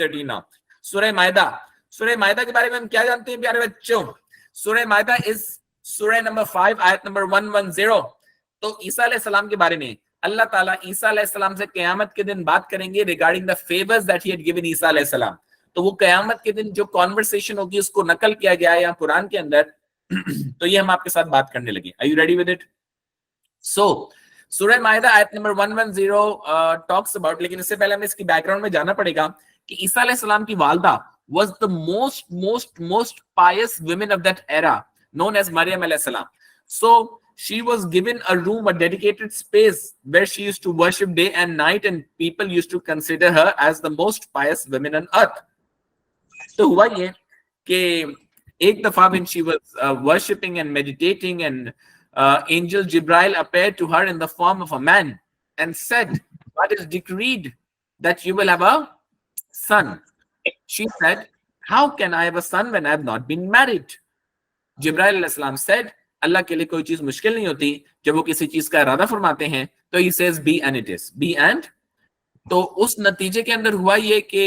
13 now. सूरह मायदा के बारे में हम क्या जानते हैं प्यारे बच्चों? सूरह मायदा इज सूरह नंबर 5 आयत नंबर 110. तो ईसा अलैहिस्सलाम के बारे में अल्लाह ताला ईसा अलैहिस्सलाम से क़यामत के दिन बात करेंगे regarding the favours that he had given Isa अलैहिस्सलाम. तो वो क़यामत के दिन जो कॉन्वर्सेशन होगी उसको नकल किया गया है यहाँ कुरान के अंदर. तो ये हम आपके साथ बात करने लगे. Are you ready with it? So सूरह मायदा आयत नंबर 110 टॉक्स अबाउट, लेकिन इससे पहले हमें इसकी बैकग्राउंड में जाना पड़ेगा कि ईसा अलैहिस्सलाम की वालदा was the most pious women of that era, known as Maryam alayhis salam. So she was given a room, a dedicated space where she used to worship day and night, and people used to consider her as the most pious women on earth. तो हुआ ये कि एक दफा when she was worshipping and meditating, and angel Jibril appeared to her in the form of a man and said, "What is decreed that you will have a son?" She said, "How can I have a son when I have not been married?" Jibril alayhi salam said, अल्लाह के लिए कोई चीज मुश्किल नहीं होती. जब वो किसी चीज का इरादा फरमाते हैं तो he says be and it is, be and. तो उस नतीजे के अंदर हुआ ये कि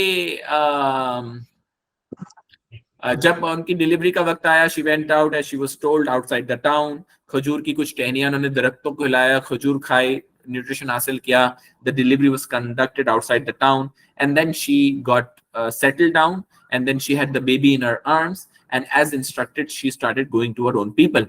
जब उनकी डिलीवरी का वक्त आया, she went out as she was told outside the town. खजूर की कुछ टहनियां उन्होंने दरख्तों को हिलाया, खजूर खाए, न्यूट्रिशन हासिल किया. The delivery was conducted outside the town, and then she got settled down, and then she had the baby in her arms, and as instructed she started going to her own people.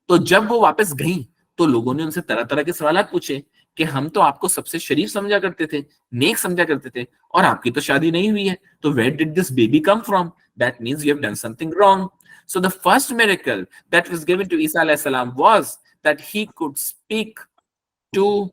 तो जब वो वापस गई तो लोगों ने उनसे तरह तरह के सवाल पूछे कि हम तो आपको सबसे शरीफ समझा करते थे, नेक समझा करते थे, और आपकी तो शादी नहीं हुई है, तो where did this baby come from? That means you have done something wrong. So the first miracle that was given to Isa alayhi salam was that he could speak to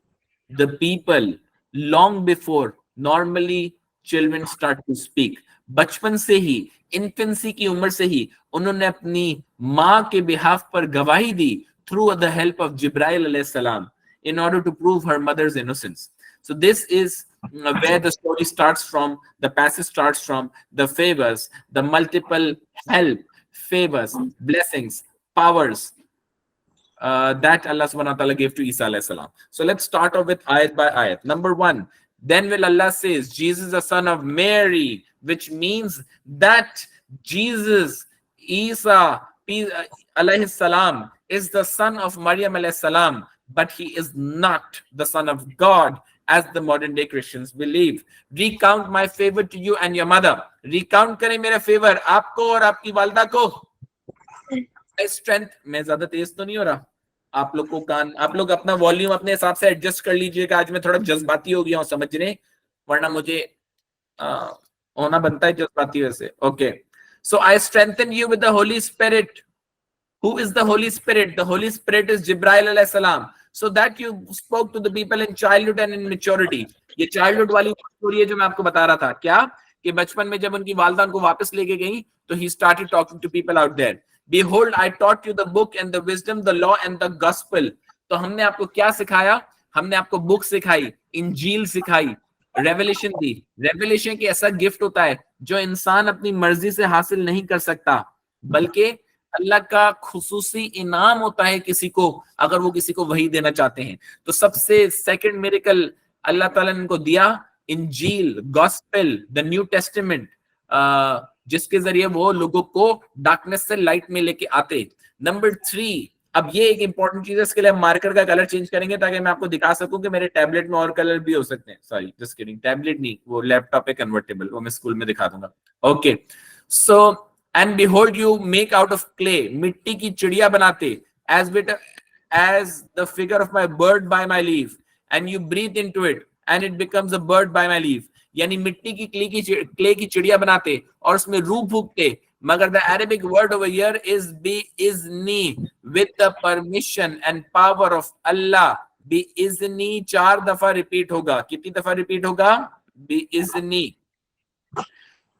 the people long before normally children start to speak. बचपन से ही, infancy की उम्र से ही उन्होंने अपनी माँ के behalf पर गवाही दी through the help of Jibril alayhi salam in order to prove her mother's innocence. So this is where the story starts from, the passage starts from, the favors, the multiple help, favors, blessings, powers that Allah subhanahu wa ta'ala gave to Isa alayhi salam. So let's start off with ayat by ayat. Number 1, then will Allah says, Jesus the son of Mary, which means that Jesus, Isa alayhi salam, is the son of Maryam alayhi salam, but he is not the son of God, as the modern day Christians believe. Recount my favor to you and your mother. Recount करें मेरा favor आपको और आपकी वालदा को. Strength, मैं ज्यादा तेज तो नहीं हो रहा? आप लोग को कान, आप लोग अपना वॉल्यूम अपने हिसाब से एडजस्ट कर लीजिएगा. आज मैं थोड़ा जज्बाती हो गया हूँ, समझने, वरना मुझे होना बनता है जज्बाती वैसे. Okay. So I strengthen you with the Holy Spirit. Who is the Holy Spirit? The Holy Spirit is Jibril alayhi salam. So that you spoke to the people in childhood and in maturity. ये childhood वाली story है जो मैं आपको बता रहा था. क्या कि बचपन में जब उनकी वालदा उनको वापस लेके गई तो he started talking to people out there. Behold, I taught you the book and the wisdom, the law and the gospel. तो हमने आपको क्या सिखाया? हमने आपको बुक सिखाई, इंजील सिखाई, रेवलेशन दी. रेवलेशन की ऐसा गिफ्ट होता है जो इंसान अपनी मर्जी से हासिल नहीं कर सकता, बल्कि अल्लाह का खुसूसी इनाम होता है किसी को, अगर वो किसी को वही देना चाहते हैं. तो सबसे सेकंड मिरेकल अल्लाह ताला ने इनको दिया इंजील, गॉस्पेल, द न्यू टेस्टामेंट, जिसके जरिए वो लोगों को डार्कनेस से लाइट में लेके आते. नंबर 3, अब ये एक इंपॉर्टेंट चीज है, इसके लिए हम मार्कर का कलर चेंज करेंगे ताकि मैं आपको दिखा सकूं कि मेरे टैबलेट में और कलर भी हो सकते हैं. सॉरी, जस्ट किडिंग, टैबलेट नहीं, वो लैपटॉप है कन्वर्टेबल, वो मैं स्कूल में दिखा दूंगा. Okay. So and behold you make out of clay, मिट्टी की चिड़िया बनाते, as the figure of my bird by my leave, and you breathe into it and it becomes a bird by my leave. यानी मिट्टी की clay की चिड़िया बनाते और उसमें रूह फूकते. मगर the Arabic word over here is bi-izni, with the permission and power of Allah. bi-izni 4 दफा रिपीट होगा. कितनी दफा रिपीट होगा? bi-izni,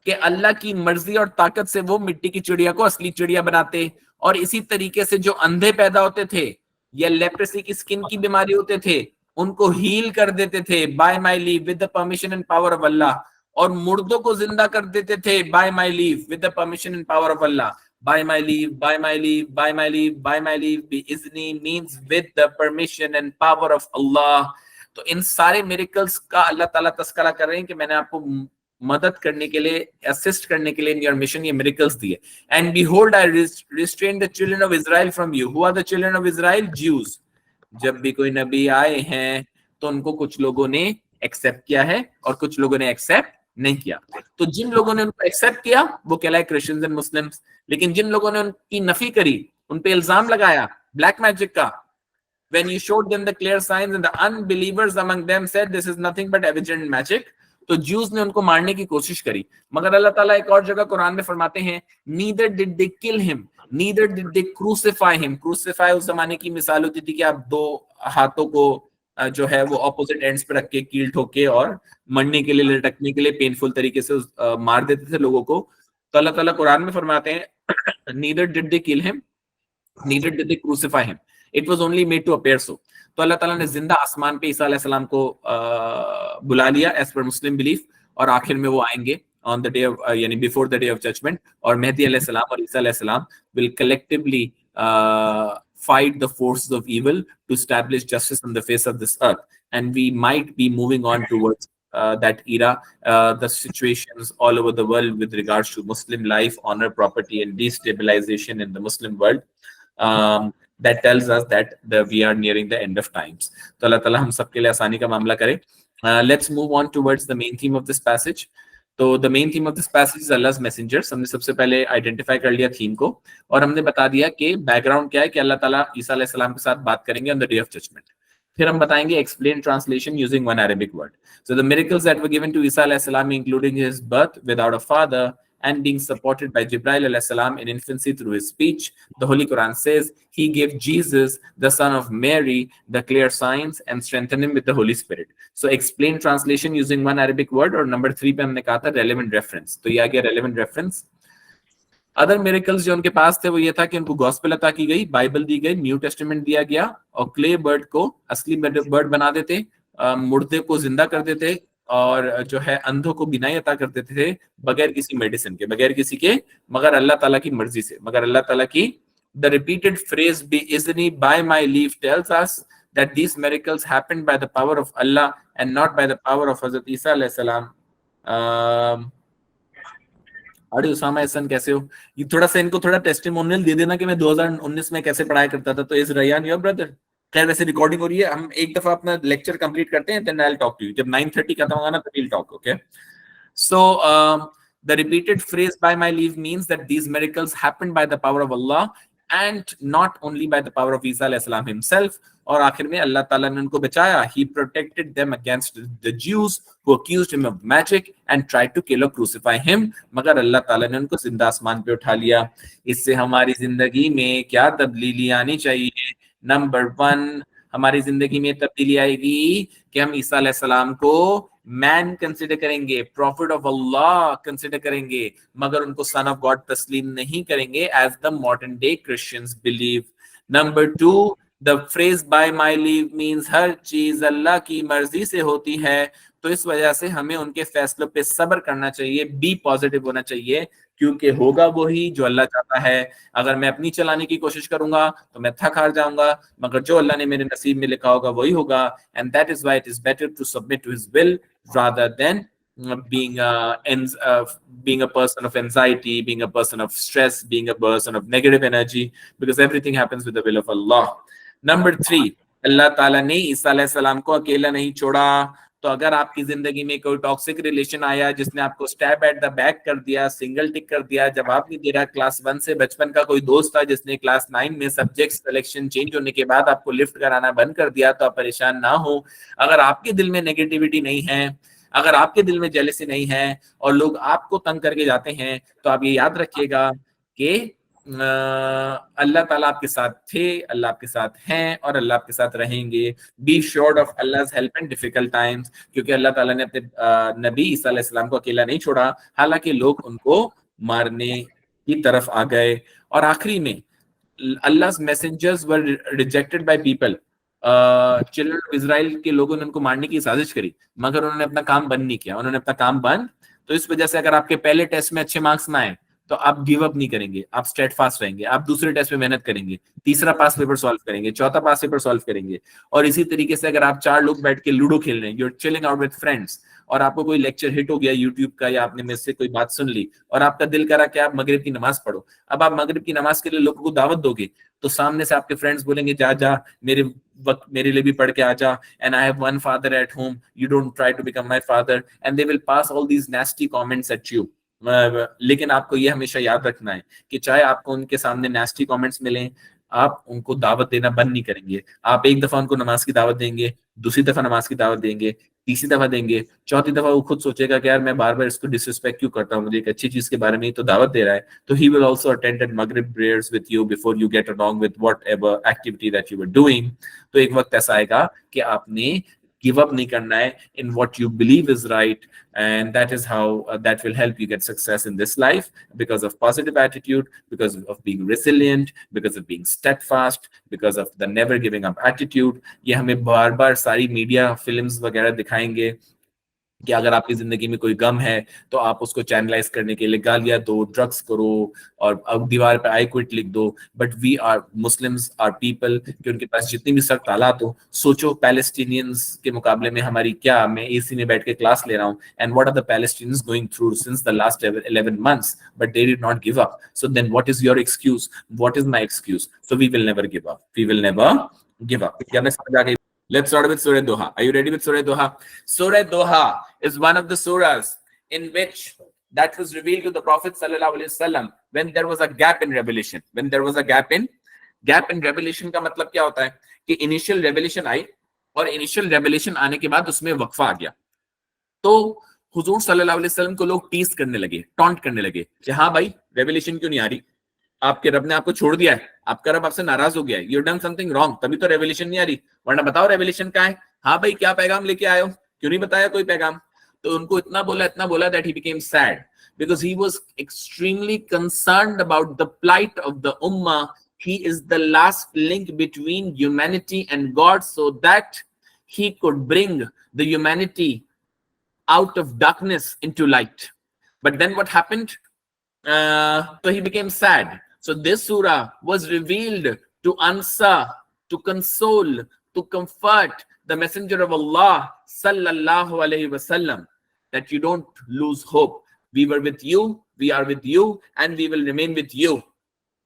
कि अल्लाह की मर्जी और ताकत से वो मिट्टी की चिड़िया को असली चिड़िया बनाते. और इसी तरीके से जो अंधे पैदा होते थे या लेप्रेसी की स्किन की बीमारी होते थे, उनको हील कर देते थे by my leave, with the permission and power of Allah. और मुर्दों को जिंदा कर देते थे by my leave, with the permission and power of Allah. By my leave, by my leave, by my leave, by my leave, बिइज़्नी means with the permission and power of Allah. तो इन सारे मिरेकल्स का अल्लाह ताला तस्करा कर रहे हैं कि मैंने आपको मदद करने के लिए, असिस्ट करने के लिए इन योर मिशन ये मिरेकल्स दिए। And behold I restrain the children of Israel from you. Who are the children of Israel? Jews. जब भी कोई नबी आए हैं तो उनको कुछ लोगों ने एक्सेप्ट किया है और कुछ लोगों ने एक्सेप्ट नहीं किया। तो जिन लोगों ने उनको एक्सेप्ट किया वो कहलाए क्रिश्चियंस एंड मुस्लिम्स, लेकिन जिन लोगों ने उनकी नफी करी, उन पे इल्जाम लगाया ब्लैक मैजिक का, when you showed them the clear signs and the unbelievers among them said this is nothing but evident magic, तो ज्यूज ने उनको मारने की कोशिश करी। मगर अल्लाह ताला एक और जगह कुरान में फरमाते हैं neither did they kill him neither did they crucify him। Crucify उस जमाने की मिसाल होती थी कि आप दो हाथों को जो है वो ऑपोजिट एंड्स पे रख के कील ठोक के और मरने के लिए, लटकने के लिए पेनफुल तरीके से मार देते थे लोगों को। तो अल्लाह ताला कुरान में फरमाते हैं neither did they kill him neither did they crucify him, it was only made to appear so। तो अल्लाह ताला ने जिंदा आसमान पे ईसा अलैहिस्सलाम को बुला लिया एज पर मुस्लिम बिलीफ, और आखिर में वो आएंगे ऑन द डे ऑफ यानी before the day of judgement, और मेहदी अलैहिस्सलाम और ईसा अलैहिस्सलाम will collectively fight the forces of evil to establish justice on the face of this earth, and we might be moving on towards that era. The situations all over the world with regards to Muslim life, honor, property, and destabilization in the Muslim world, that tells us that we are nearing the end of times. तो Allah ताला हम सबके लिए आसानी का मामला करे। Let's move on towards the main theme of this passage. तो the main theme of this passage is Allah's messengers. हमने सबसे पहले आइडेंटिफाई कर लिया थीम को, और हमने बता दिया कि बैकग्राउंड क्या है, कि अल्लाह ताला ईसा अलैहि सलाम के साथ बात करेंगे on the day of judgement. फिर हम बताएंगे explain translation using one Arabic word. So the miracles that were given to Isa अलैहि सलाम including his birth without a father and being supported by Jibril alayhi salam in infancy through his speech. The Holy Quran says he gave Jesus, the son of Mary, the clear signs and strengthened him with the Holy Spirit. So explain translation using one Arabic word, और number 3 पे हमने कहा था relevant reference। तो ये आ गया relevant reference। Other miracles जो उनके पास थे वो ये था कि उनको गॉस्पेल अता की गई, बाइबल दी गई, न्यू टेस्टामेंट दिया गया, और क्ले बर्ड को असली बर्ड बना देते, मुर्दे को जिंदा कर देते, और जो है अंधों को बिनाई अता कर देते थे बगैर किसी मेडिसिन के, बगैर किसी के, मगर अल्लाह ताला की मर्जी से, मगर अल्लाह ताला की। द रिपीटेड फ्रेज बी इज़नी by my leave tells us that these miracles happened by the power of Allah and not by the power of Hazrat Isa alayhi salam। अरे उसामा एहसन कैसे हो? ये थोड़ा सा इनको थोड़ा टेस्टिमोनियल दे देना कि मैं 2019 में कैसे पढ़ाई करता था। तो इज रयान योर ब्रदर? खैर वैसे रिकॉर्डिंग हो रही है, हम एक दफा अपना लेक्चर कंप्लीट करते हैं, then I will talk to you. जब 9:30 खत्म होगा ना तो will talk, okay? So the repeated phrase by my leave means that these miracles happened by the power of Allah and not only by the power of Isa alayhi salam himself। और आखिर में अल्लाह ताला ने उनको बचाया। He protected them against the Jews who accused him of magic and tried to kill or crucify him। मगर अल्लाह ताला ने उनको जिंदा आसमान पे उठा लिया। इससे हमारी जिंदगी में क्या तब्दीली आनी चाहिए? नंबर 1, हमारी जिंदगी में तब्दीली आएगी कि हम ईसा अलैहि सलाम को मैन कंसिडर करेंगे, प्रॉफिट ऑफ अल्लाह कंसिडर करेंगे, मगर उनको सन ऑफ गॉड तस्लीम नहीं करेंगे as the modern day Christians believe. Number 2, the phrase by my leave means हर चीज अल्लाह की मर्जी से होती है, तो इस वजह से हमें उनके फैसलों पे सब्र करना चाहिए, बी पॉजिटिव होना चाहिए, क्योंकि होगा वही जो अल्लाह चाहता है। अगर मैं अपनी चलाने की कोशिश करूंगा तो मैं थक हार जाऊंगा, मगर जो अल्लाह ने मेरे नसीब में लिखा होगा वही होगा। And that is why it is better to submit to his will rather than being a person of anxiety, being a person of stress, being a person of negative energy, because everything happens with the will of Allah। Number 3, अल्लाह ताला ने ईसा अलैहि सलाम को अकेला नहीं छोड़ा। तो अगर आपकी जिंदगी में कोई टॉक्सिक रिलेशन आया जिसने आपको स्टैब एट द बैक कर दिया, सिंगल टिक कर दिया, जवाब नहीं दे रहा, क्लास 1 से बचपन का कोई दोस्त था जिसने क्लास 9 में सब्जेक्ट सिलेक्शन चेंज होने के बाद आपको लिफ्ट कराना बंद कर दिया, तो आप परेशान ना हो। अगर आपके दिल में नेगेटिविटी नहीं है, अगर आपके दिल में जेलसी नहीं है और लोग आपको तंग करके जाते हैं, तो आप ये याद रखिएगा कि अल्लाह ताला आपके साथ थे, अल्लाह आपके साथ हैं और अल्लाह आपके साथ रहेंगे। Be assured of Allah's help in difficult times, क्योंकि अल्लाह ताला ने अपने नबी ईसा अलैहि सलाम को अकेला नहीं छोड़ा, हालांकि लोग उनको मारने की तरफ आ गए। और आखिरी में Allah's messengers were rejected by people. Children of Israel के लोगों ने उनको मारने की साजिश करी, मगर उन्होंने अपना काम बंद नहीं किया, उन्होंने अपना काम बंद। तो इस वजह से अगर आपके पहले टेस्ट में अच्छे मार्क्स ना आए तो आप गिव अप नहीं करेंगे, आप स्टेडफास्ट रहेंगे, आप दूसरे टेस्ट में मेहनत करेंगे, तीसरा पास पेपर सॉल्व करेंगे, चौथा पास पेपर सॉल्व करेंगे। और इसी तरीके से अगर आप 4 लोग बैठ के लूडो खेल रहे हैं, you're chilling out with friends, और आपको कोई लेक्चर हिट हो गया यूट्यूब का, या आपने मेरे से कोई बात सुन ली और आपका दिल करा कि आप मगरिब की नमाज पढ़ो, अब आप मगरिब की नमाज के लिए लोगों को दावत दोगे, तो सामने से आपके फ्रेंड्स बोलेंगे जा जा मेरे वक्त मेरे लिए भी पढ़ के आ जा, and I have one father at home, you don't try to become my father, and they will pass all these nasty comments at you. लेकिन आपको ये हमेशा याद रखना है कि चाहे आपको उनके सामने नेस्टी कमेंट्स मिलें, आप उनको दावत देना बंद नहीं करेंगे। आप एक दफा उनको नमाज की दावत देंगे, दूसरी दफा नमाज की दावत देंगे, तीसरी दफा देंगे, चौथी दफा वो खुद सोचेगा कि यार मैं बार बार इसको डिसरिस्पेक्ट क्यों करता हूँ, मुझे एक अच्छी चीज के बारे में ही तो दावत दे रहा है, तो he will also attend at मगरिब prayers with you before you get along with whatever activity that you were doing. तो एक वक्त ऐसा आएगा कि आपने गिव अप नहीं करना है in what you believe is right, and that is how that will help you get success in this life, because of positive attitude, because of being resilient, because of being steadfast, because of the never giving up attitude। ये हमें बार बार सारी media films वगैरह दिखाएंगे कि अगर आपकी जिंदगी में कोई गम है तो आप उसको चैनलाइज करने के लिए गालियां दो, ड्रग्स करो, और अब दीवार पे आई क्विट लिख दो। But we are Muslims are people कि उनके पास जितनी भी सख्त हालात हो, सोचो पैलेस्टीनियंस के मुकाबले में हमारी क्या, मैं एसी में बैठ के क्लास ले रहा हूँ, and what are the Palestinians going through since the last 11 months, but they did not give up। So then what is your excuse? What is my excuse? So we will never give up, we will never give up। क्या मैं समझ आ गई? Let's start with Surah Doha। Are you ready with Surah Doha? Surah Doha is one of the surahs in which that was revealed to the Prophet sallallahu alaihi wasallam when there was a gap in revelation। When there was a gap in revelation का मतलब क्या होता है कि initial revelation आई, और initial revelation आने के बाद उसमें वक्फा आ गया, तो हुजूर सल्लल्लाहु अलैहि वसल्लम को लोग टीज करने लगे, टॉन्ट करने लगे कि हाँ भाई रेवलेशन क्यों नहीं आ रही, आपके रब ने आपको छोड़ दिया है, आपका रब आपसे नाराज हो गया है, यू डन समथिंग रॉन्ग, तभी तो रेवलेशन नहीं आ रही, वरना बताओ रेवलेशन क्या है, हाँ भाई क्या पैगाम लेके आए हो, क्यों नहीं बताया कोई पैगाम। तो उनको इतना बोला that he became sad because he was extremely concerned about the plight of the ummah। He is the last link between humanity and God, so that he could bring the humanity out of darkness into light। But then what happened? So he became sad। So this surah was revealed to answer, to console, to comfort the messenger of Allah sallallahu alaihi wasallam, that you don't lose hope, we were with you, we are with you, and we will remain with you,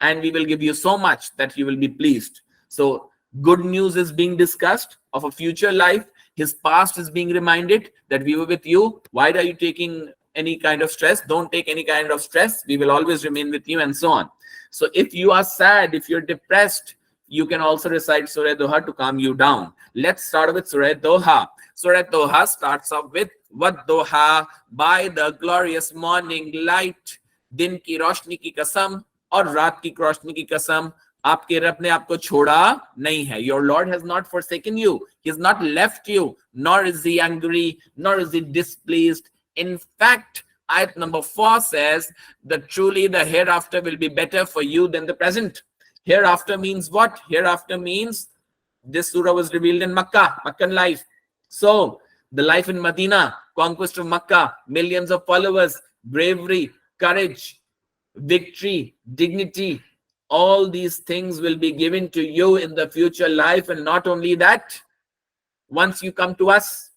and we will give you so much that you will be pleased। So good news is being discussed of a future life, his past is being reminded that we were with you, why are you taking any kind of stress, don't take any kind of stress, we will always remain with you, and so on। So if you are sad, if you're depressed, you can also recite Surah Doha to calm you down। Let's start with Surah Doha। Surah Doha starts off with Wad-Doha, by the glorious morning light, दिन की रोशनी की कसम और रात की रोशनी की कसम, आपके रब ने आपको छोड़ा नहीं है। Your Lord has not forsaken you, he has not left you, nor is he angry, nor is he displeased। In fact, ayat number 4 says that truly the hereafter will be better for you than the present। Hereafter means what? Hereafter means this surah was revealed in Makkah, Meccan life। So the life in Medina, conquest of Makkah, millions of followers, bravery, courage, victory, dignity, all these things will be given to you in the future life। And not only that, once you come to us,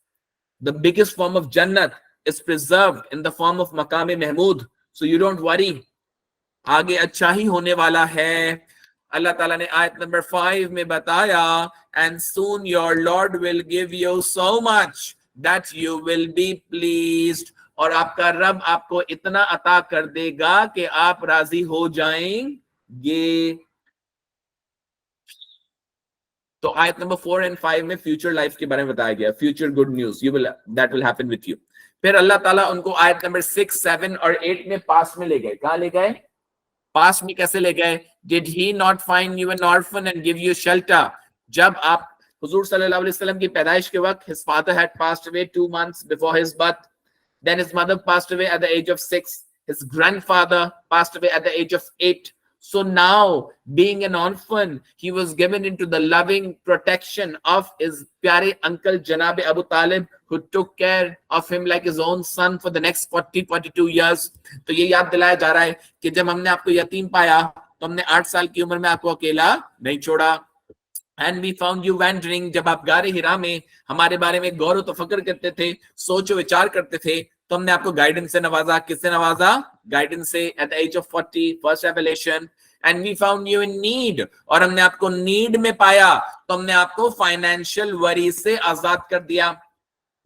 the biggest form of Jannat is preserved in the form of Maqam Mahmud। So you don't worry, आगे अच्छा ही होने वाला है। अल्लाह ताला ने आयत number 5 में बताया, and soon your Lord will give you so much that you will be pleased। और आपका रब आपको इतना अता कर देगा कि आप राजी हो जाएंगे। तो आयत नंबर 4 and 5 में फ्यूचर लाइफ के बारे में बताया गया, future good news, you will that will happen with you. फिर अल्लाह ताला उनको आयत नंबर 6, 7 और 8 में पास में ले गए। कहां ले गए? पास में कैसे ले गए? Did he not find you an orphan and give you shelter? जब आप हुजूर सल्लल्लाहु अलैहि वसल्लम की पैदाइश के वक्त, his father had passed away 2 months before his birth, then his mother passed away at the age of 6, his grandfather passed away at the age of 8। So now, being an orphan, he was given into the loving protection of his प्यारे uncle Janab Abu Talib, who took care of him like his own son for the next 42 years. तो ये याद दिलाया जा रहा है कि जब हमने आपको यतीम पाया तो हमने 8 साल की उम्र में आपको अकेला नहीं छोड़ा. And we found you wandering, जब आप गारे हिरा में हमारे बारे में गौर तो फक्र करते थे, सोचो विचार करते थे, तो हमने आपको गाइडेंस से नवाजा. किससे नवाजा? गाइडेंस से. At the age of 40, first revelation. And we found you in need, और हमने आपको नीड में पाया तो हमने आपको फाइनेंशियल वरी से आजाद कर दिया.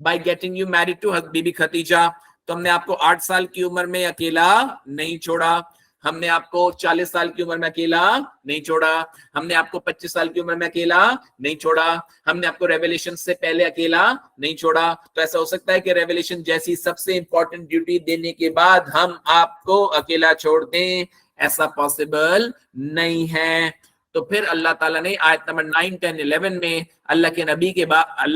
By getting you married to Bibi Khatija, तो हमने आपको 8 साल की उम्र में अकेला नहीं छोड़ा. हमने आपको 40 साल की उम्र में अकेला नहीं छोड़ा. हमने आपको 25 साल की उम्र में अकेला नहीं छोड़ा. हमने आपको रेवलेशन से पहले अकेला नहीं छोड़ा. तो ऐसा हो सकता है कि रेवलेशन जैसी सबसे इंपॉर्टेंट ड्यूटी देने के बाद हम आपको अकेला छोड़ दें? ऐसा पॉसिबल नहीं है. तो फिर अल्लाह ताला ने आयत नंबर 9, 10, 11 में अल्लाह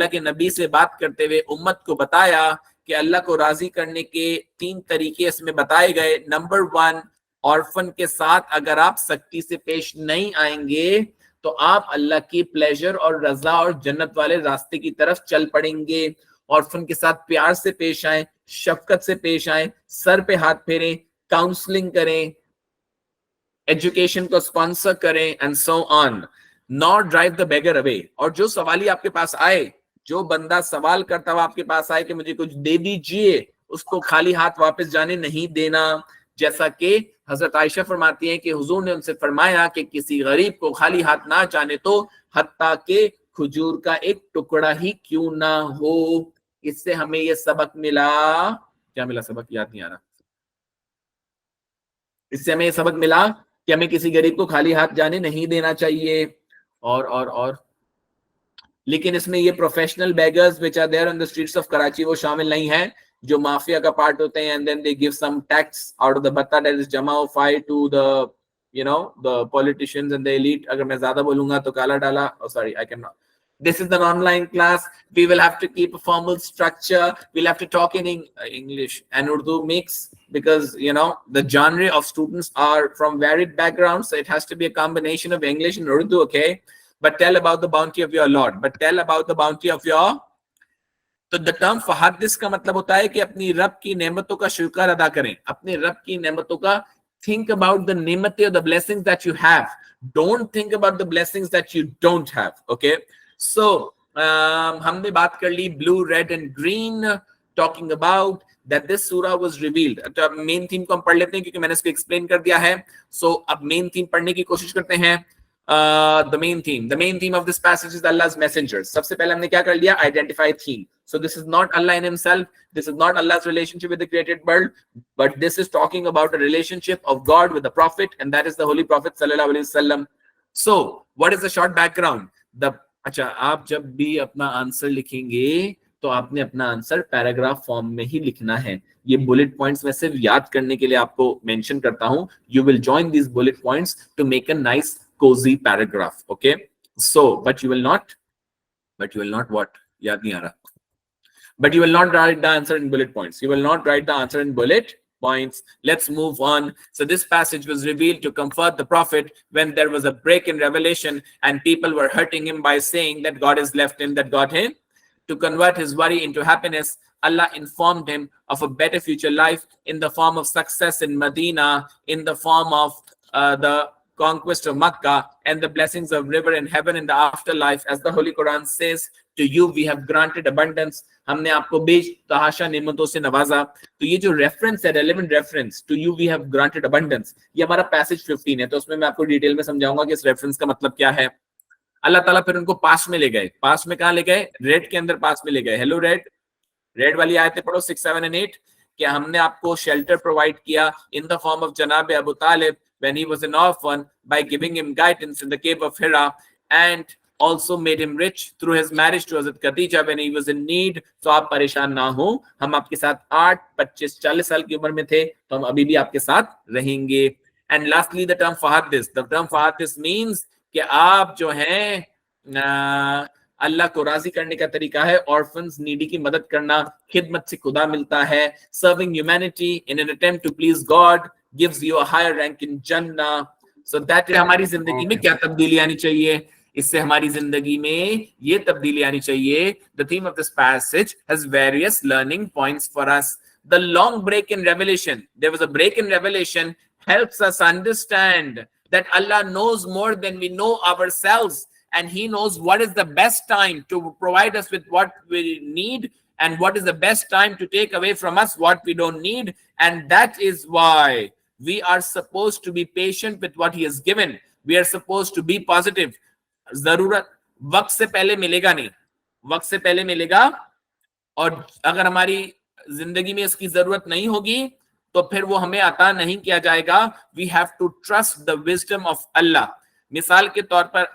के नबी से बात करते हुए उम्मत को बताया कि अल्लाह को राजी करने के 3 तरीके इसमें बताए गए. नंबर 1, ऑर्फन के साथ अगर आप सख्ती से पेश नहीं आएंगे तो आप अल्लाह की प्लेजर और रजा और जन्नत वाले रास्ते की तरफ चल पड़ेंगे. ऑर्फन के साथ प्यार से पेश आए, शफकत से पेश आए, सर पे हाथ फेरें, काउंसलिंग करें, एजुकेशन को स्पॉन्सर करें, and so on. Not drive the beggar away. और जो सवाली आपके पास आए, जो बंदा सवाल करता हुआ आपके पास आए कि मुझे कुछ दे दीजिए, उसको खाली हाथ वापस जाने नहीं देना. जैसा कि हजरत आयशा फरमाती हैं कि हुजूर ने उनसे फरमाया कि किसी गरीब को खाली हाथ ना जाने तो, हत्ता के खजूर का एक टुकड़ा ही क्यों ना हो. इससे हमें ये सबक मिला. क्या मिला? सबक याद नहीं आ रहा. इससे हमें ये सबक मिला कि हमें किसी गरीब को खाली हाथ जाने नहीं देना चाहिए. और लेकिन इसमें ये professional beggars which are there on the streets of Karachi वो शामिल नहीं है, जो माफिया का पार्ट होते हैं. And then they give some tax out of the बत्ता दैट इज जमाइफाइड to the the politicians and the elite. अगर मैं ज्यादा बोलूंगा तो काला डाला. Sorry, I can not. This is an online class. We will have to keep a formal structure. We'll have to talk in English and Urdu mix, because the genre of students are from varied backgrounds, so it has to be a combination of English and Urdu. Okay, but tell about the bounty of your Lord. But tell about the bounty of your. तो the term फहादिस का मतलब होता है कि अपनी रब की नेमतों का शुक्र अदा करें. अपने रब की नेमतों का, think about the नेमतें or the blessings that you have. Don't think about the blessings that you don't have. Okay, so हमने बात कर ली blue, red and green, talking about that this surah was revealed. तो अब main theme को हम पढ़ लेते हैं क्योंकि मैंने इसको एक्सप्लेन कर दिया है. So अब मेन थीम पढ़ने की कोशिश करते हैं. The main theme of this passage is Allah's messengers. सबसे पहले हमने क्या कर लिया? Identify theme. So this is not Allah in himself. This is not Allah's relationship with the created world, but this is talking about a relationship of God with the Prophet, and that is the Holy Prophet sallallahu alaihi wasallam. So what is the short background? अच्छा, आप जब भी अपना answer लिखेंगे तो आपने अपना answer paragraph form में ही लिखना है. ये बुलेट पॉइंट्स में सिर्फ याद करने के लिए आपको मेंशन करता हूं. You will join these bullet points to make a nice cozy paragraph. Okay, so but you will not what? याद नहीं आ रहा. But you will not write the answer in bullet points. You will not write the answer in bullet points. Let's move on. So this passage was revealed to comfort the Prophet when there was a break in revelation and people were hurting him by saying that God has left him, that God him. To convert his worry into happiness, Allah informed him of a better future life in the form of success in Medina, in the form of the conquest of Makkah, and the blessings of river in heaven in the afterlife. As the Holy Quran says, to you we have granted abundance. हमने आपको बेश तहाशा नेमतों से नवाजा. तो ये जो reference है, relevant reference, to you we have granted abundance, ये हमारा पैसेज 15 है. तो उसमें मैं आपको डिटेल में समझाऊंगा कि इस रेफरेंस का मतलब क्या है. अल्लाह ताला फिर उनको पास में ले गए. पास में कहां ले गए? रेड के अंदर पास में ले गए. हेलो रेड वाली आयतें पढ़ो 6, 7 and 8. कि हमने आपको शेल्टर प्रोवाइड किया in the form of जनाब अबू तालिब when he was an orphan by giving him guidance in the cave of Hira, and also made him rich through his marriage to Hazrat Khadija when he was in need. So आप परेशान ना हो, हम आपके साथ 8, 25, 40 साल की उम्र में थे, तो हम अभी भी आपके साथ रहेंगे. And lastly the term fahadis. The term fahadis means कि आप जो हैं अल्लाह को राजी करने का तरीका है ऑर्फन्स, नीडी की मदद करना. खिदमत से खुदा मिलता है. Serving humanity in an attempt to please God gives you a higher rank in Jannah. So that हमारी जिंदगी में क्या तब्दीली आनी चाहिए, इससे हमारी जिंदगी में ये तब्दीली आनी चाहिए. The theme of this passage has various learning points for us. The long break in revelation, there was a break in revelation, helps us understand that Allah knows more than we know ourselves, and he knows what is the best time to provide us with what we need, and what is the best time to take away from us what we don't need. And that is why we are supposed to be patient with what he has given. We are supposed to be positive. जरूरत वक्त से पहले मिलेगा नहीं, वक्त से पहले मिलेगा, और अगर हमारी जिंदगी में इसकी जरूरत नहीं होगी तो फिर वो हमें अता नहीं किया जाएगा. We have to trust the wisdom of Allah. मिसाल के तौर पर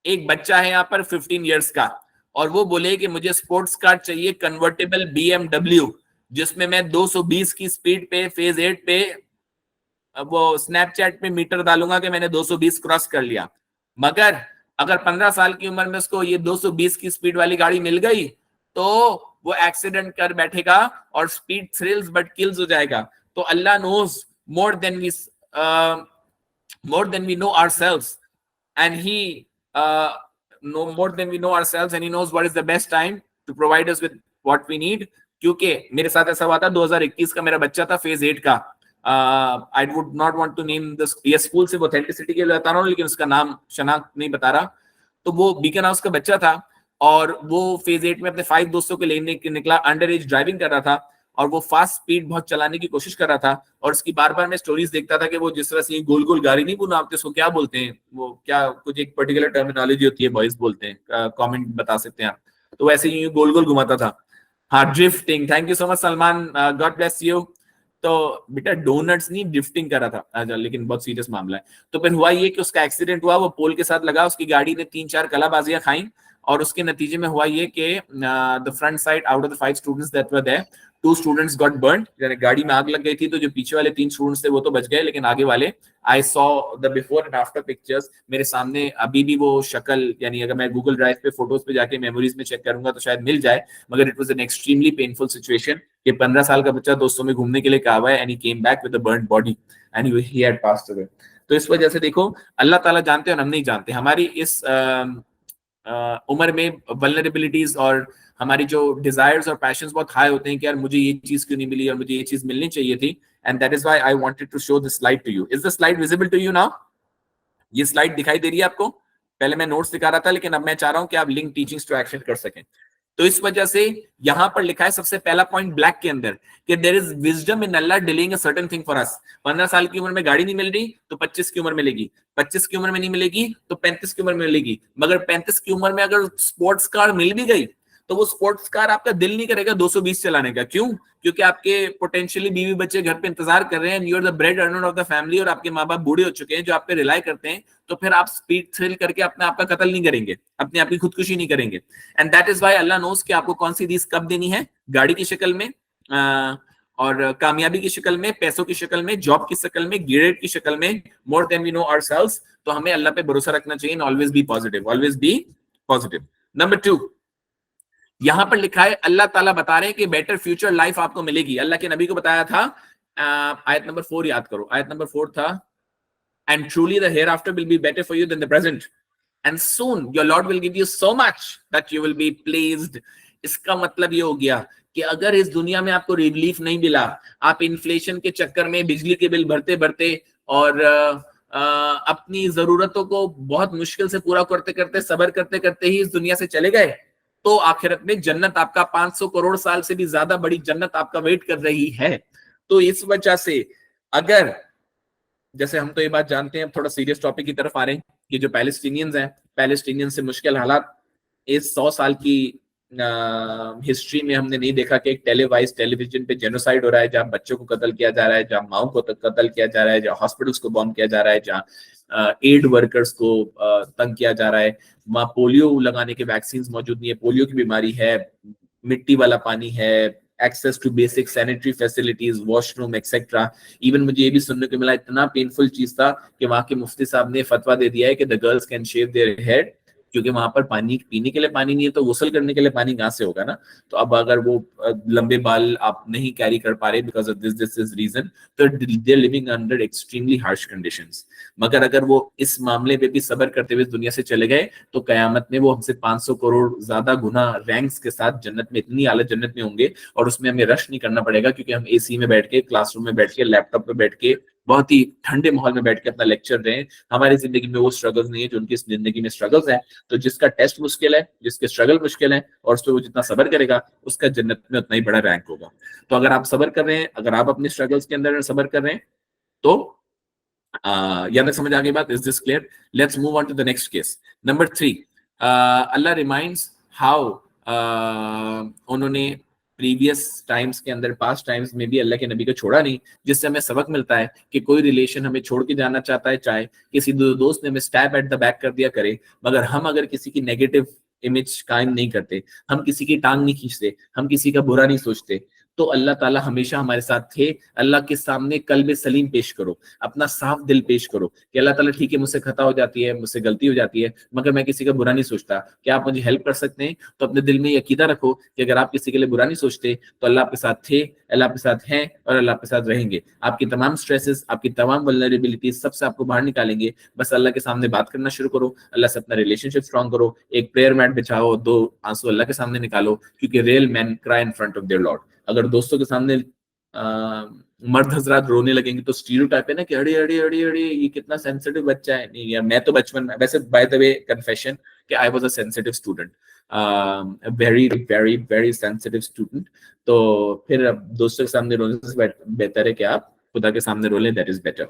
एक बच्चा है यहाँ पर 15 इयर्स का, और वो बोले कि मुझे स्पोर्ट्स कार चाहिए कन्वर्टेबल BMW, जिसमें मैं 220 की स्पीड पे फेज 8 पे वो स्नैपचैट पे मीटर डालूंगा कि मैंने 220 क्रॉस कर लिया. मगर अगर 15 साल की उम्र में उसको ये 220 की स्पीड वाली गाड़ी मिल गई तो वो एक्सीडेंट कर बैठेगा और स्पीड थ्रिल्स बट किल्स हो जाएगा. तो Allah knows more than we know ourselves, and he know more than we know ourselves, and he knows what is the best time to provide us with what we need. क्योंकि मेरे साथ ऐसा हुआ था, 2021 का मेरा बच्चा था, फेज 8 का. I would not want to name this, ये स्कूल से ऑथेंटिसिटी के लिए बता रहा हूँ, लेकिन उसका नाम शनाख्त नहीं बता रहा. तो वो बीकन हाउस का बच्चा था, और वो फेज 8 में अपने 5 दोस्तों को लेने निकला. अंडर एज ड्राइविंग कर रहा था, और वो फास्ट स्पीड बहुत चलाने की कोशिश कर रहा था. और उसकी बार बार मैं स्टोरीज देखता था कि वो जिस तरह से गोल गोल गाड़ी नहीं बुनाते, उसको क्या बोलते हैं, वो क्या कुछ एक पर्टिकुलर टर्मिनोलॉजी होती है, बॉयज बोलते हैं, कमेंट बता सकते हैं आप. तो वैसे ही गोल गोल घुमाता था. हाँ, drifting. Thank you so much Salman, God bless you. तो बेटा डोनट्स नहीं, ड्रिफ्टिंग कर रहा था, लेकिन बहुत सीरियस मामला है. तो फिर हुआ ये कि उसका एक्सीडेंट हुआ, वो पोल के साथ लगा, उसकी गाड़ी ने 3-4 कलाबाजियां खाई, और उसके नतीजे में हुआ ये कि the front side, out of the 5 students that were there, 2 students got burned. यानी गाड़ी में आग लग गई थी, तो जो पीछे वाले 3 स्टूडेंट्स थे वो तो बच गए, लेकिन आगे वाले, I saw the before and after pictures. मेरे सामने अभी भी वो शक्ल, यानी अगर मैं गूगल ड्राइव पे फोटोज पे जाके मेमोरीज में चेक करूंगा तो शायद मिल जाए. मगर it was an extremely painful situation कि 15 साल का बच्चा दोस्तों में घूमने के लिए कहा हुआ है, and he came back with a burned body, and he had passed away. तो इस वजह से देखो, अल्लाह ताला जानते हैं और हम नहीं जानते. हमारी इस उम्र में वल्नरेबिलिटीज और हमारी जो डिजायर्स और पैशंस बहुत हाई होते हैं कि यार मुझे ये चीज क्यों नहीं मिली और मुझे ये चीज मिलनी चाहिए थी. And that is why I wanted to show this slide to you. Is the slide visible to you now? ये स्लाइड दिखाई दे रही है आपको? पहले मैं नोट्स दिखा रहा था, लेकिन अब मैं चाह रहा हूं कि आप लिंक टीचिंग्स टू एक्शन कर सकें. तो इस वजह से यहां पर लिखा है सबसे पहला पॉइंट ब्लैक के अंदर कि there is wisdom in Allah dealing a certain thing for us. 15 साल की उम्र में गाड़ी नहीं मिल रही तो 25 की उम्र में मिलेगी, 25 की उम्र में नहीं मिलेगी तो 35 की उम्र में मिलेगी. मगर 35 की उम्र में अगर स्पोर्ट्स कार मिल भी गई तो वो स्पोर्ट्स कार आपका दिल नहीं करेगा 220 चलाने का. क्यों? क्योंकि आपके पोटेंशियली बीवी बच्चे घर पे इंतजार कर रहे हैं, you are the bread earner of the family, और आपके माँ बाप बूढ़े हो चुके हैं जो आप पे रिलाई करते हैं. तो फिर आप स्पीड थ्रिल करके अपने आप का कत्ल नहीं करेंगे, अपने आप की खुदकुशी नहीं करेंगे. And that is why Allah knows कि आपको कौन सी चीज कब देनी है, गाड़ी की शक्ल में, और कामयाबी की शक्ल में, पैसों की शक्ल में, जॉब की शक्ल में, ग्रेड की शक्ल में. More than we know ourselves. तो हमें अल्लाह पे भरोसा रखना चाहिए. Always be positive, always be positive. Number 2, यहां पर लिखा है अल्लाह ताला बता रहे हैं कि बेटर फ्यूचर लाइफ आपको मिलेगी. अल्लाह के नबी को बताया था, आयत नंबर 4 याद करो, आयत नंबर 4 था, and truly the hereafter will be better for you than the present, and soon your Lord will give you so much that you will be pleased. इसका मतलब ये हो गया कि अगर इस दुनिया में आपको रिलीफ नहीं मिला, आप इन्फ्लेशन के चक्कर में बिजली के बिल भरते भरते और अपनी जरूरतों को बहुत मुश्किल से पूरा करते करते, सब्र करते करते ही इस दुनिया से चले गए, तो आखिरत में जन्नत आपका 500 करोड़ साल से भी ज्यादा बड़ी जन्नत आपका वेट कर रही है. तो इस वजह से अगर, जैसे हम तो ये बात जानते हैं, थोड़ा सीरियस टॉपिक की तरफ आ रहे हैं कि जो पैलेस्टीनियंस हैं, पैलेस्टीनियंस से मुश्किल हालात इस 100 साल की हिस्ट्री में हमने नहीं देखा कि एक टेलीविजन पे जेनोसाइड हो रहा है, जहां बच्चों को कत्ल किया जा रहा है, जहां माओ को कत्ल किया जा रहा है, जहां हॉस्पिटल्स को बॉम्ब किया जा रहा है, जहां एड वर्कर्स को तंग किया जा रहा है, वहां पोलियो लगाने के वैक्सीन मौजूद नहीं है, पोलियो की बीमारी है, मिट्टी वाला पानी है, access to basic sanitary facilities, washroom etcetera. Even मुझे ये भी सुनने को मिला, इतना पेनफुल चीज था कि वहां के मुफ्ती साहब ने फतवा दे दिया है कि the girls can shave their head, क्योंकि वहां पर पानी पीने के लिए पानी नहीं है, तो गुसल करने के लिए पानी कहाँ से होगा ना। तो अब अगर वो लंबे बाल आप नहीं कैरी कर पा रहे because of this is reason, तो they are living under extremely harsh conditions. मगर अगर वो इस मामले पे भी सब्र करते हुए दुनिया से चले गए, तो कयामत में वो हमसे 500 करोड़ ज्यादा गुना रैंक्स के साथ जन्नत में, इतनी आला जन्नत में होंगे, और उसमें हमें रश नहीं करना पड़ेगा, क्योंकि हम एसी में बैठ के, क्लासरूम में बैठ के, लैपटॉप पे बैठ के, बहुत ही ठंडे माहौल में बैठ के अपना लेक्चर दें। हमारी जिंदगी में वो स्ट्रगल्स नहीं है जो उनकी इस जिंदगी में स्ट्रगल्स है। तो जिसका टेस्ट मुश्किल है, जिसके स्ट्रगल मुश्किल है, और उस पर वो जितना सब्र करेगा, उसका जन्नत में उतना ही बड़ा रैंक होगा। तो अगर आप सब्र कर रहे हैं, अगर आप अपने स्ट्रगल्स के अंदर सब्र कर रहे हैं, तो यहाँ तक समझ आ गई बात? Is this clear? Let's move on to the next case number 3। Allah reminds how उन्होंने प्रीवियस टाइम्स के अंदर, पास्ट टाइम्स में भी अल्लाह के नबी को छोड़ा नहीं, जिससे हमें सबक मिलता है कि कोई रिलेशन हमें छोड़ के जाना चाहता है, चाहे किसी दोस्त ने हमें स्टैब एट द बैक कर दिया करे, मगर हम अगर किसी की नेगेटिव इमेज कायम नहीं करते, हम किसी की टांग नहीं खींचते, हम किसी का बुरा नहीं सोचते, तो अल्लाह ताला हमेशा हमारे साथ थे। अल्लाह के सामने कल्ब सलीम पेश करो, अपना साफ दिल पेश करो कि अल्लाह ताला ठीक है, मुझसे खता हो जाती है, मुझसे गलती हो जाती है, मगर मैं किसी का बुरा नहीं सोचता, क्या आप मुझे हेल्प कर सकते हैं? तो अपने दिल में ये अकीदा रखो कि अगर आप किसी के लिए बुरा नहीं सोचते, तो अल्लाह आपके साथ थे, अल्लाह आपके साथ हैं, और अल्लाह आपके साथ रहेंगे। आपकी तमाम स्ट्रेसेस, आपकी तमाम वल्नरेबिलिटीज, सबसे आपको बाहर निकालेंगे। बस अल्लाह के सामने बात करना शुरू करो, अल्लाह से अपना रिलेशनशिप स्ट्रॉन्ग करो, एक प्रेयर मैट बिछाओ, 2 आंसू अल्लाह के सामने निकालो, क्योंकि real man cry in front of their Lord. अगर दोस्तों के सामने मर्द हजरात रोने लगेंगे, तो स्टीरियोटाइप है ना कि अड़े अड़े अड़े अड़े ये कितना सेंसिटिव बच्चा है। नहीं यार, मैं तो बचपन में, वैसे बाय द वे कन्फेशन, कि I was a sensitive student, very very very sensitive student. तो फिर अब दोस्तों के सामने रोने से बेहतर है कि आप खुदा के सामने रो लें, that is better.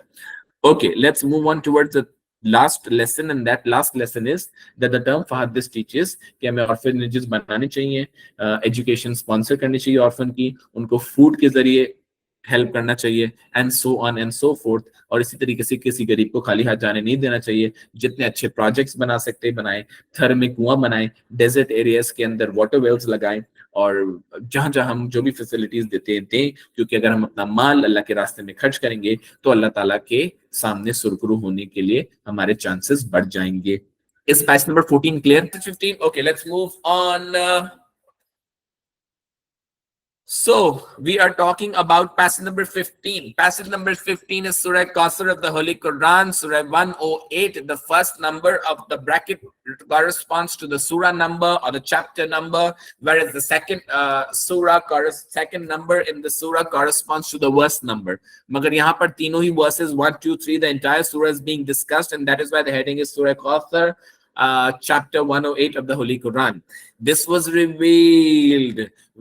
Okay, let's move on towards the last lesson, and that last lesson is that the term Fahad this teaches कि हमें orphanages बनाने चाहिए, एजुकेशन स्पॉन्सर करनी चाहिए ऑर्फन की, उनको फूड के जरिए हेल्प करना चाहिए, and so on and so fourth. और इसी तरीके से किसी गरीब को खाली हाथ जाने नहीं देना चाहिए। जितने अच्छे प्रोजेक्ट्स बना सकते बनाएं, थर में कुआं बनाएं, डेजर्ट एरियाज के अंदर वाटर वेल्स लगाएं, और जहां जहां हम जो भी फैसिलिटीज देते हैं दें, क्योंकि अगर हम अपना माल अल्लाह के रास्ते में खर्च करेंगे, तो अल्लाह ताला के सामने सुरखरू होने के लिए हमारे चांसेस बढ़ जाएंगे। इस patch number 14 clear? 15 okay, let's move on. So we are talking about passage number 15. Passage number 15 is Surah Qasr of the Holy Quran, Surah 108. The first number of the bracket corresponds to the surah number or the chapter number, whereas the second number in the surah corresponds to the verse number. Magar yahan par tino hi verses 1, 2, 3, the entire surah is being discussed, and that is why the heading is Surah Qasr, chapter 108 of the Holy Quran. This was revealed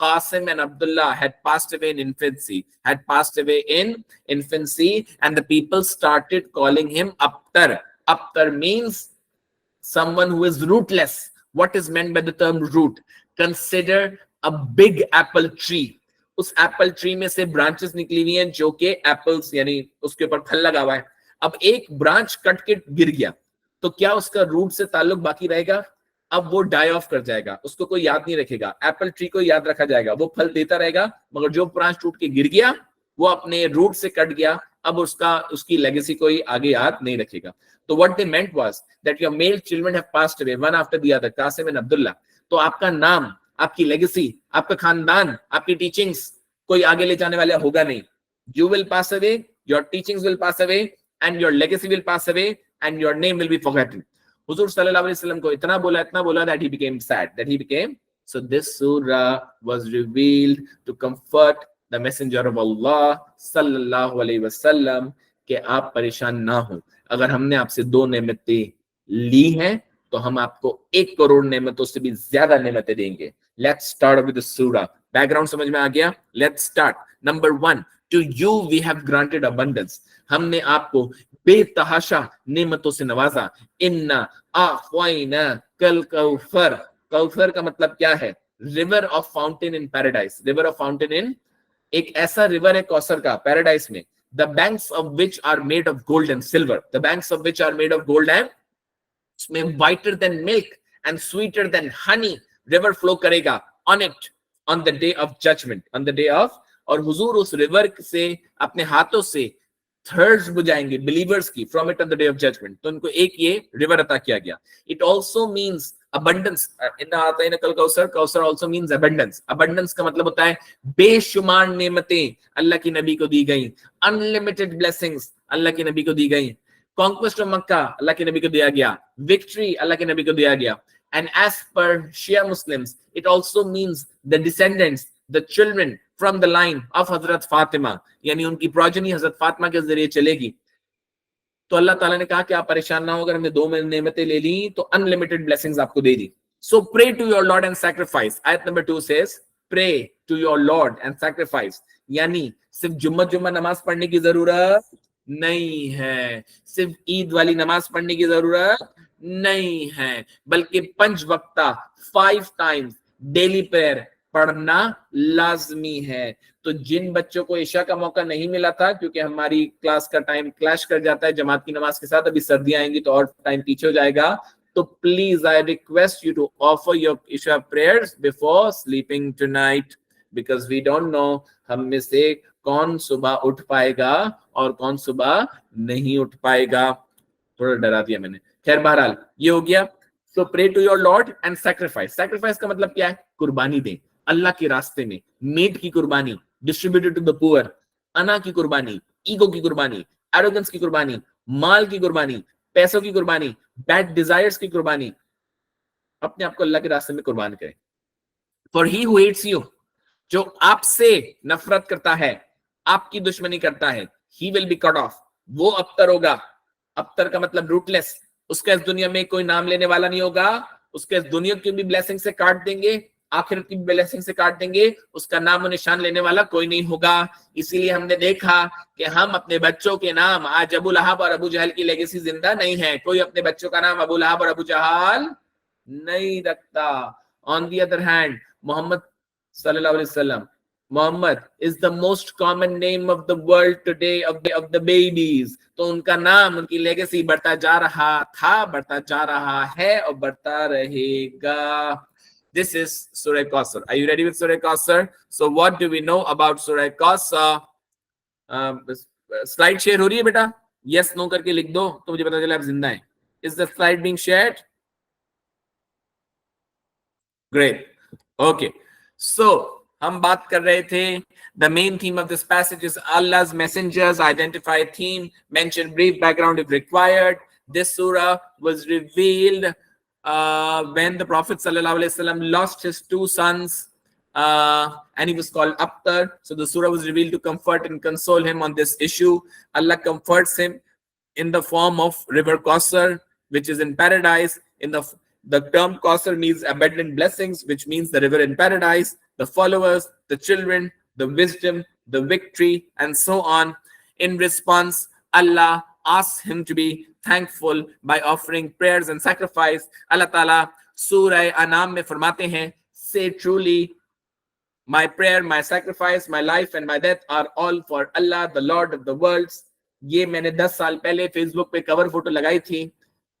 Qasim and Abdullah, had passed away in infancy. And the people started calling him Abtar. Abtar means someone who is rootless. What is meant by the term root? Consider a big apple tree. उस Apple tree में से branches निकली हुई हैं जो कि apples यानी उसके ऊपर फल लगा हुआ है। अब एक ब्रांच कट के गिर गया, तो क्या उसका रूट से ताल्लुक बाकी रहेगा? अब वो डाई ऑफ कर जाएगा, उसको कोई याद नहीं रखेगा। एप्पल ट्री को याद रखा जाएगा, वो फल देता रहेगा, मगर जो ब्रांच टूट के गिर गया, वो अपने रूट से कट गया, अब उसकी लेगेसी कोई आगे याद नहीं रखेगा। तो what they meant was that your male children have passed away one after the other, Qasim and Abdullah. तो आपका नाम, आपकी लेगेसी, आपका खानदान, आपकी टीचिंग्स कोई आगे ले जाने वाला होगा नहीं। You will pass away, your teachings will pass away, and your legacy will pass away, and your name will be forgotten. Huzur sallallahu alaihi wasallam ko itna bola that he became sad, so this surah was revealed to comfort the messenger of Allah sallallahu alaihi wasallam कि आप परेशान ना हो। अगर हमने आपसे 2 नेमतें ली हैं, तो हम आपको 1 करोड़ नेमतों से भी ज्यादा नेमतें देंगे। Let's start with the surah. Background समझ में आ गया? Let's start. Number 1, to you we have granted abundance. हमने आपको बेतहाशा नेमतों से नवाजा। इन्ना आख्वाइना कल कौसर। कौसर का मतलब क्या है? River of fountain in paradise. River of fountain in, एक ऐसा रिवर है कौसर का पैराडाइज में। The banks of which are made of gold and silver. The banks of which are made of gold and whiter than milk and sweeter than honey. River flow करेगा on it on the day of judgment, on the day of, और हुजूर उस river से अपने हाथों से thirst बुझाएंगे believers की from it on the day of judgment. तो उनको एक ये रिवर अता किया गया। इट ऑल्सो मीन्स abundance, इन्ना आता है ना कल Kausar, Kausar also means abundance। abundance का मतलब होता है बेशुमार नेमतें अल्लाह की नबी को दी गई, अनलिमिटेड ब्लेसिंग्स अल्लाह की नबी को दी गई, कॉन्क्वेस्ट ऑफ मक्का अल्लाह की नबी को दिया गया, विक्ट्री अल्लाह की नबी को दिया गया। And as per Shia Muslims, it also means the descendants, the children from the line of Hazrat Fatima, यानी उनकी प्रोजनी हजरत फातिमा के जरिए चलेगी। तो अल्लाह ताला ने कहा कि आप परेशान ना हो, अगर हमने 2 नेमतें ले ली तो अनलिमिटेड ब्लेसिंग्स आपको दे दी। So pray to your Lord and sacrifice. आयत number 2 says pray to your Lord and sacrifice, यानी सिर्फ जुम्मा नमाज पढ़ने की जरूरत नहीं है, सिर्फ ईद वाली नमाज पढ़ने की जरूरत नहीं है, बल्कि 5 वक्ता 5 टाइम्स डेली प्रेयर पढ़ना लाजमी है। तो जिन बच्चों को ईशा का मौका नहीं मिला था, क्योंकि हमारी क्लास का टाइम क्लैश कर जाता है जमात की नमाज के साथ, अभी सर्दियां आएंगी तो और टाइम पीछे हो जाएगा, तो please I request you to offer your Isha prayers before sleeping tonight, because we don't know हम में से कौन सुबह उठ पाएगा और कौन सुबह नहीं उठ पाएगा। थोड़ा डरा दिया मैंने, खैर बहरहाल ये हो गया। So pray to your Lord and sacrifice. Sacrifice का मतलब क्या है? कुर्बानी दें अल्लाह के रास्ते में, मीट की कुर्बानी, डिस्ट्रीब्यूटेड टू द पुअर, अना की कुर्बानी, ईगो की कुर्बानी, एरोगेंस की कुर्बानी, माल की कुर्बानी, पैसों की कुर्बानी, बैड डिजायर्स की कुर्बानी, अपने आप को अल्लाह के रास्ते में कुर्बान करें। For he who hates you, जो आपसे नफरत करता है, आपकी दुश्मनी करता है, he will be cut off, वो अबतर होगा। अबतर का मतलब रूटलेस, उसका इस दुनिया में कोई नाम लेने वाला नहीं होगा, उसके इस दुनिया की भी ब्लेसिंग से काट देंगे, आखिरत की ब्लेसिंग से काट देंगे, उसका नाम और निशान लेने वाला कोई नहीं होगा। इसीलिए हमने देखा कि हम अपने बच्चों के नाम, आज अबू लहब और अबू जहल की लेगेसी जिंदा नहीं है, कोई अपने बच्चों का नाम अबू लहब और अबू जहल नहीं रखता। On the other hand Muhammad सल्लल्लाहु अलैहि वसल्लम, Muhammad is the most common name of the world today of the babies. तो उनका नाम, उनकी लेगेसी बढ़ता जा रहा था, बढ़ता जा रहा है और बढ़ता रहेगा। This is Surah Kausar. Are you ready with Surah Kausar? So what do we know about Surah Kausar? Slide share हो रही है बेटा? Yes, no करके लिख दो तो मुझे पता चले आप जिंदा हैं। Is the slide being shared? Great. Okay. So हम बात कर रहे थे, the main theme of this passage is Allah's messengers, identify a theme, mention brief background if required. This surah was revealed when the Prophet sallallahu alaihi wasallam lost his 2 sons, and he was called Abtar. So the surah was revealed to comfort and console him on this issue. Allah comforts him in the form of river Kausar, which is in paradise. In the term Kausar means abundant blessings, which means the river in paradise, the followers, the children, the wisdom, the victory, and so on. In response, Allah asks him to be thankful by offering prayers and sacrifice. Allah Ta'ala Surah Anam में फरमाते हैं, say truly, my prayer, my sacrifice, my life and my death are all for Allah, the Lord of the worlds. ये मैंने 10 साल पहले Facebook पे cover photo लगाई थी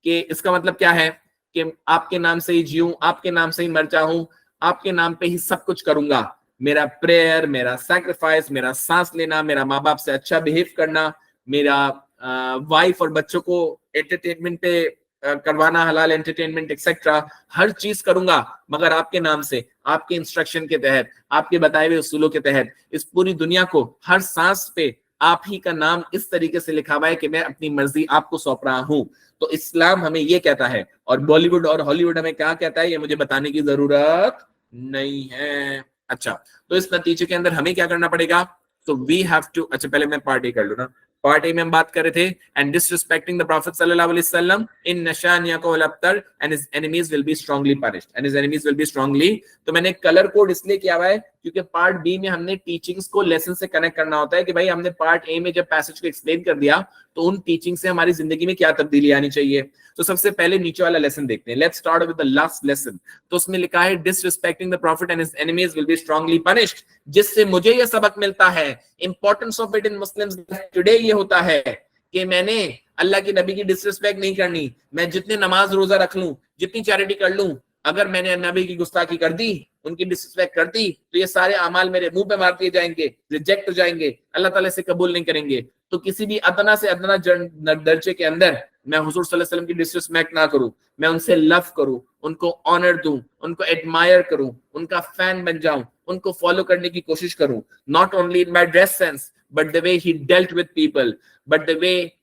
कि इसका मतलब क्या है कि आपके नाम से ही जीऊं, आपके नाम से ही मर जाऊं, आपके नाम पे ही सब कुछ करूंगा। मेरा प्रेयर, मेरा सैक्रिफाइस, मेरा सांस लेना, मेरा माँ बाप से अच्छा बिहेव करना, मेरा वाइफ और बच्चों को एंटरटेनमेंट पे करवाना, हलाल एंटरटेनमेंट एक्सेट्रा, हर चीज करूंगा मगर आपके नाम से, आपके इंस्ट्रक्शन के तहत, आपके बताए हुए उसूलों के तहत। इस पूरी दुनिया को हर सांस पे आप ही का नाम इस तरीके से लिखा हुआ है कि मैं अपनी मर्जी आपको सौंप रहा हूं। तो इस्लाम हमें ये कहता है, और बॉलीवुड और हॉलीवुड हमें क्या कहता है ये मुझे बताने की जरूरत नहीं है। अच्छा, तो इस नतीजे के अंदर हमें क्या करना पड़ेगा? तो वी हैव टू, अच्छा पहले मैं पार्ट ए कर लूं ना। पार्ट ए में हम बात कर रहे थे, एंड डिसरिस्पेक्टिंग द प्रॉफिट सल्लल्लाहु अलैहि वसल्लम इन नशान याकुल अब्तर and his enemies will be strongly punished, and his enemies will be strongly. तो मैंने कलर कोड इसलिए किया हुआ है क्योंकि पार्ट बी में हमने टीचिंग्स को लेसन से कनेक्ट करना होता है कि भाई हमने पार्ट ए में जब पैसेज को एक्सप्लेन कर दिया तो उन टीचिंग से हमारी जिंदगी में क्या तब्दीली आनी चाहिए। तो सबसे पहले नीचे वाला लेसन देखते हैं। Let's start with the last lesson. तो उसमें लिखा है disrespecting the profit and his enemies will be strongly punished, जिससे मुझे ये सबक मिलता है, importance of it in Muslims today ये होता है कि मैंने अल्लाह की नबी की डिसरिस्पेक्ट नहीं करनी। मैं जितने नमाज रोजा रख लूं, जितनी चैरिटी कर लूं, अगर मैंने नबी की गुस्ताखी कर दी, उनकी डिसरिस्पेक्ट कर दी तो ये सारे अमाल मेरे मुंह पे मार दिए जाएंगे, रिजेक्ट हो जाएंगे, अल्लाह ताला से कबूल नहीं करेंगे। तो किसी भी अदना से अदना दर्जे के अंदर मैं हुजूर सल्लल्लाहु अलैहि वसल्लम की डिसरिस्पेक्ट ना करूं, मैं उनसे लव करूं, उनको ऑनर दूं, उनको एडमायर करूं, उनका फैन बन जाऊं, उनको फॉलो करने की कोशिश करूं, not only in my dress sense but the way he dealt with people, but the way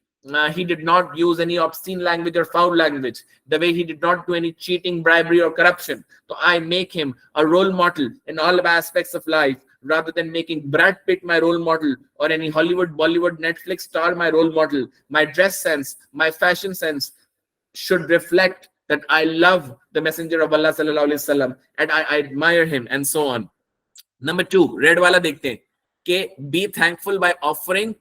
he did not use any obscene language or foul language, the way he did not do any cheating, bribery or corruption. So I make him a role model in all aspects of life, rather than making Brad Pitt my role model or any Hollywood, Bollywood, Netflix star my role model. My dress sense, my fashion sense should reflect that I love the Messenger of Allah sallallahu alaihi wasallam and I admire him and so on. Number 2, red वाला देखते हैं कि be thankful by offering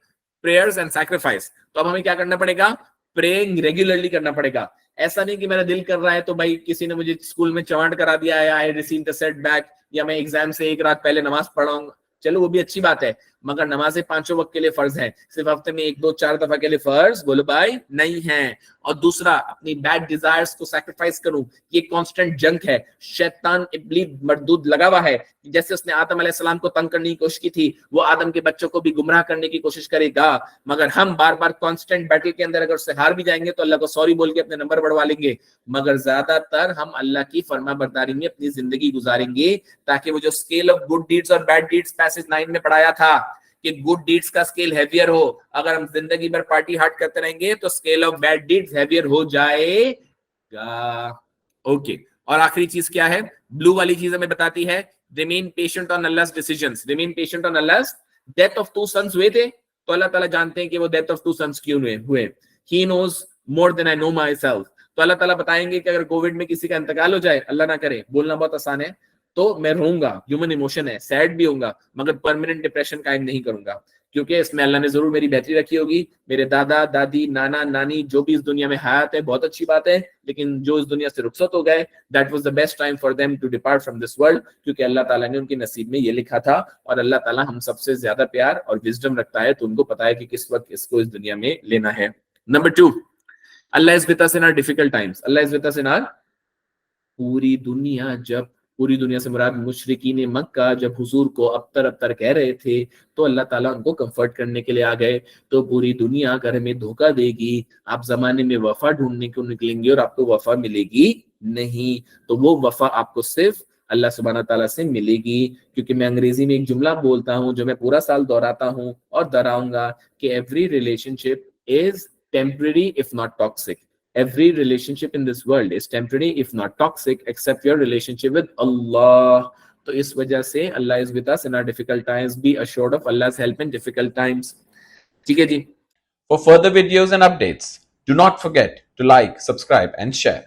prayers and sacrifice. तो अब हमें क्या करना पड़ेगा? प्रेइंग रेगुलरली करना पड़ेगा। ऐसा नहीं कि मेरा दिल कर रहा है तो भाई किसी ने मुझे स्कूल में चवांट करा दिया है, आई रिसीव्ड द सेटबैक, या मैं एग्जाम से एक रात पहले नमाज पढ़ाऊंगा, चलो वो भी अच्छी बात है, मगर नमाजें 5 वक्त के लिए फर्ज है, सिर्फ हफ्ते में 1, 2, 4 दफा के लिए फर्ज बोलो भाई नहीं है। और दूसरा, अपनी बैड डिजायर्स को सैक्रिफाइस करूं, ये कांस्टेंट जंग है, शैतान इब्लीस मरदूद लगा हुआ है। जैसे उसने आदम अलैहिस्सलाम को तंग करने की कोशिश की थी, वो आदम के बच्चों को भी गुमराह करने की कोशिश करेगा। मगर हम बार बार कांस्टेंट बैटल के अंदर अगर उससे हार भी जाएंगे तो अल्लाह को सॉरी बोल के अपने नंबर बढ़वा लेंगे, मगर ज्यादातर हम अल्लाह की फरमाबरदारी में अपनी जिंदगी गुजारेंगे, ताकि वो जो स्केल ऑफ गुड डीड्स और बैड डीड्स पैसेज 9 में पढ़ाया था कि गुड डीड्स का स्केल हैवियर हो, अगर हम जिंदगी भर पार्टी हार्ट करते रहेंगे तो scale of bad deeds heavier हो जाएगा। ओके, और आखिरी चीज क्या है? ब्लू वाली चीज हमें बताती है remain patient on Allah's decisions, remain patient on Allah's. Death of 2 sons हुए थे तो अल्लाह ताला जानते हैं कि वो डेथ ऑफ 2 सन्स क्यों हुए। He knows more than I know myself. तो अल्लाह ताला बताएंगे कि अगर कोविड में किसी का इंतकाल हो जाए, अल्लाह ना करे, बोलना बहुत आसान है, तो मैं रोऊंगा, ह्यूमन इमोशन है, सैड भी होऊंगा, मगर परमानेंट डिप्रेशन कायम नहीं करूंगा, क्योंकि इसमें अल्लाह ने जरूर मेरी बेहतरी रखी होगी। मेरे दादा दादी नाना नानी जो भी इस दुनिया में हयात है बहुत अच्छी बात है, लेकिन जो इस दुनिया से रुखसत हो गए, that was the best time for them to depart from this world, क्योंकि अल्लाह ताला ने उनके नसीब में ये लिखा था। और अल्लाह ताला हम सबसे ज्यादा प्यार और विजडम रखता है, तो उनको पता है कि किस वक्त इसको इस दुनिया में लेना है। Number 2, Allah is with us in our difficult times. Allah is with us in our, पूरी दुनिया से मुराद मुशरिकीन मक्का जब हुजूर को अबतर कह रहे थे तो अल्लाह ताला उनको कंफर्ट करने के लिए आ गए। तो पूरी दुनिया अगर हमें धोखा देगी, आप जमाने में वफा ढूंढने को निकलेंगे और आपको वफा मिलेगी नहीं, तो वो वफा आपको सिर्फ अल्लाह सुब्हानहू तआला से मिलेगी। क्योंकि मैं अंग्रेजी में एक जुमला बोलता हूँ जो मैं पूरा साल दोहराता हूँ और दोहराऊंगा कि every relationship is temporary if not toxic. Every relationship in this world is temporary if not toxic except your relationship with Allah. तो इस वजह से Allah is with us in our difficult times. Be assured of Allah's help in difficult times. ठीक है जी। For further videos and updates, do not forget to like, subscribe and share.